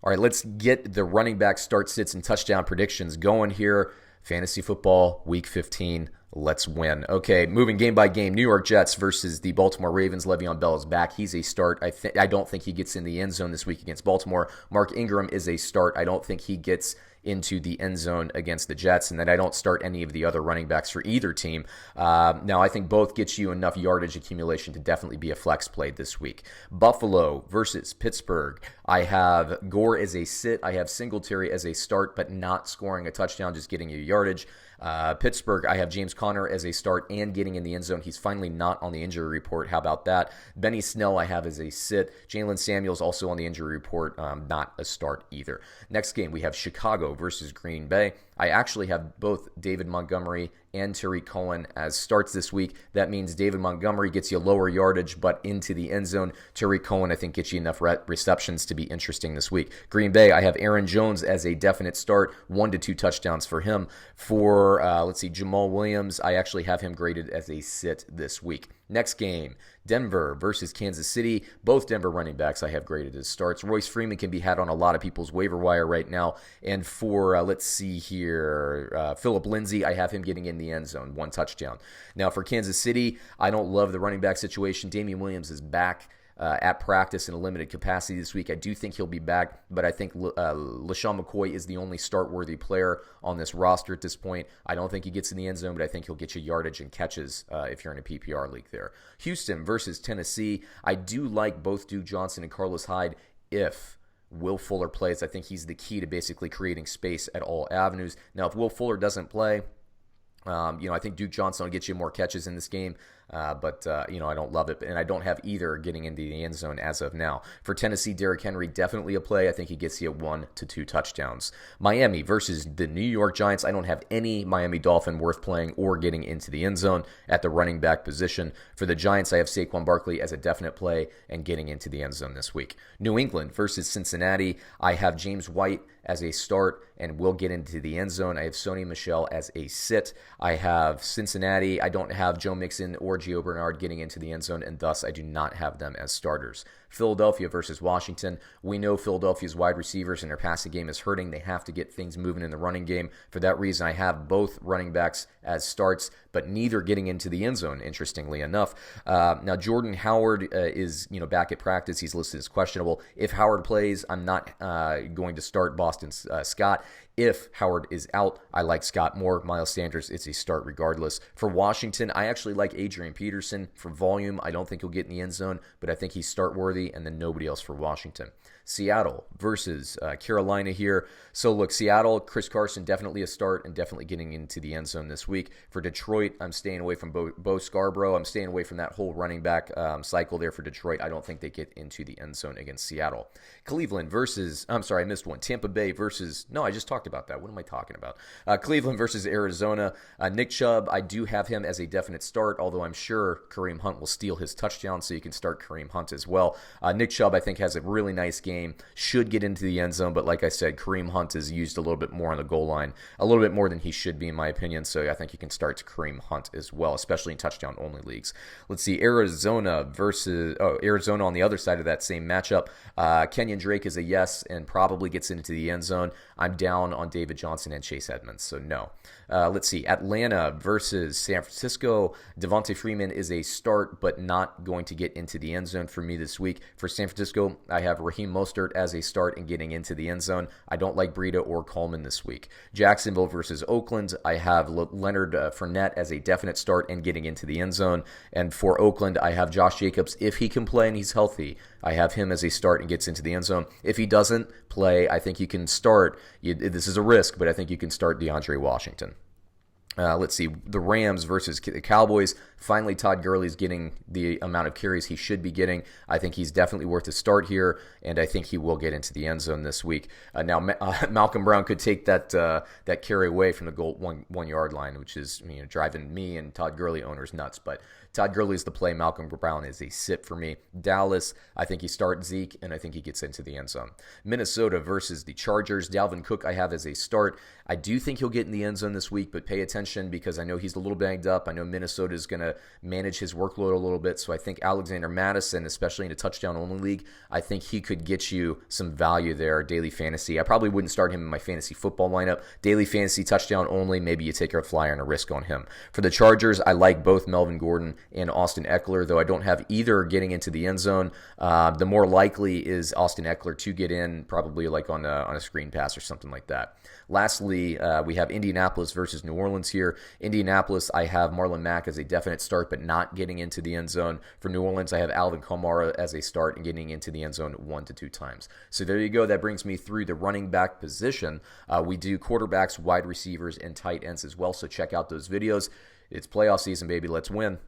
All right, let's get the running back start, sits, and touchdown predictions going here. Fantasy football, week 15. Let's win. Okay, moving game by game. New York Jets versus the Baltimore Ravens. Le'Veon Bell is back. He's a start. I don't think he gets in the end zone this week against Baltimore. Mark Ingram is a start. I don't think he gets into the end zone against the Jets, and then I don't start any of the other running backs for either team. Now, I think both get you enough yardage accumulation to definitely be a flex play this week. Buffalo versus Pittsburgh. I have Gore as a sit. I have Singletary as a start, but not scoring a touchdown, just getting you yardage. Pittsburgh, I have James Conner as a start and getting in the end zone. He's finally not on the injury report. How about that? Benny Snell, I have as a sit. Jalen Samuels also on the injury report, not a start either. Next game, we have Chicago versus Green Bay. I actually have both David Montgomery and Tariq Cohen as starts this week. That means David Montgomery gets you lower yardage, but into the end zone. Tariq Cohen, I think, gets you enough receptions to be interesting this week. Green Bay, I have Aaron Jones as a definite start, 1 to 2 touchdowns for him. For, Jamal Williams, I actually have him graded as a sit this week. Next game, Denver versus Kansas City. Both Denver running backs I have graded as starts. Royce Freeman can be had on a lot of people's waiver wire right now. And for, Phillip Lindsay, I have him getting in the end zone, 1 touchdown. Now for Kansas City, I don't love the running back situation. Damian Williams is back at practice in a limited capacity this week. I do think he'll be back, but I think LaShawn McCoy is the only start-worthy player on this roster at this point. I don't think he gets in the end zone, but I think he'll get you yardage and catches if you're in a PPR league there. Houston versus Tennessee. I do like both Duke Johnson and Carlos Hyde if Will Fuller plays. I think he's the key to basically creating space at all avenues. Now, if Will Fuller doesn't play, I think Duke Johnson will get you more catches in this game, but I don't love it, and I don't have either getting into the end zone as of now. For Tennessee, Derrick Henry, definitely a play. I think he gets you 1 to 2 touchdowns. Miami versus the New York Giants. I don't have any Miami Dolphin worth playing or getting into the end zone at the running back position. For the Giants, I have Saquon Barkley as a definite play and getting into the end zone this week. New England versus Cincinnati. I have James White as a start and will get into the end zone. I have Sony Michel as a sit. I have Cincinnati. I don't have Joe Mixon or Gio Bernard getting into the end zone, and thus I do not have them as starters. Philadelphia versus Washington. We know Philadelphia's wide receivers and their passing game is hurting. They have to get things moving in the running game. For that reason, I have both running backs as starts, but neither getting into the end zone, interestingly enough. Now, Jordan Howard is back at practice. He's listed as questionable. If Howard plays, I'm not going to start Boston Scott. If Howard is out, I like Scott more. Miles Sanders, it's a start regardless. For Washington, I actually like Adrian Peterson. For volume, I don't think he'll get in the end zone, but I think he's start worthy, and then nobody else for Washington. Seattle versus Carolina here. So look, Seattle, Chris Carson, definitely a start and definitely getting into the end zone this week. For Detroit, I'm staying away from Bo Scarborough. I'm staying away from that whole running back cycle there for Detroit. I don't think they get into the end zone against Seattle. Cleveland versus, I missed one. Tampa Bay versus, no, I just talked about that. What am I talking about? Cleveland versus Arizona. Nick Chubb, I do have him as a definite start, although I'm sure Kareem Hunt will steal his touchdown, so you can start Kareem Hunt as well. Nick Chubb, I think, has a really nice game. Should get into the end zone, but like I said, Kareem Hunt is used a little bit more on the goal line, a little bit more than he should be in my opinion, so I think you can start Kareem Hunt as well, especially in touchdown-only leagues. Let's see, Arizona on the other side of that same matchup. Kenyon Drake is a yes and probably gets into the end zone. I'm down on David Johnson and Chase Edmonds, so no. Let's see, Atlanta versus San Francisco. Devontae Freeman is a start, but not going to get into the end zone for me this week. For San Francisco, I have Raheem Mostert as a start and getting into the end zone. I don't like Breida or Coleman this week. Jacksonville versus Oakland, I have Leonard Fournette as a definite start and getting into the end zone. And for Oakland, I have Josh Jacobs. If he can play and he's healthy, I have him as a start and gets into the end zone. If he doesn't play, I think you can start. This is a risk, but I think you can start DeAndre Washington. Let's see, the Rams versus the Cowboys. Finally, Todd Gurley's getting the amount of carries he should be getting. I think he's definitely worth a start here, and I think he will get into the end zone this week. Now, Malcolm Brown could take that carry away from the goal 1 yard line, which is driving me and Todd Gurley owners nuts. But Todd Gurley's the play. Malcolm Brown is a sit for me. Dallas, I think he starts Zeke, and I think he gets into the end zone. Minnesota versus the Chargers. Dalvin Cook I have as a start. I do think he'll get in the end zone this week, but pay attention because I know he's a little banged up. I know Minnesota is going to manage his workload a little bit, so I think Alexander Madison, especially in a touchdown-only league, I think he could get you some value there, daily fantasy. I probably wouldn't start him in my fantasy football lineup. Daily fantasy, touchdown only, maybe you take a flyer and a risk on him. For the Chargers, I like both Melvin Gordon and Austin Eckler, though I don't have either getting into the end zone. The more likely is Austin Eckler to get in, probably like on a screen pass or something like that. Lastly, we have Indianapolis versus New Orleans here. Indianapolis, I have Marlon Mack as a definite start, but not getting into the end zone. For New Orleans, I have Alvin Kamara as a start and getting into the end zone 1 to 2 times. So there you go. That brings me through the running back position. We do quarterbacks, wide receivers, and tight ends as well, so check out those videos. It's playoff season, baby. Let's win.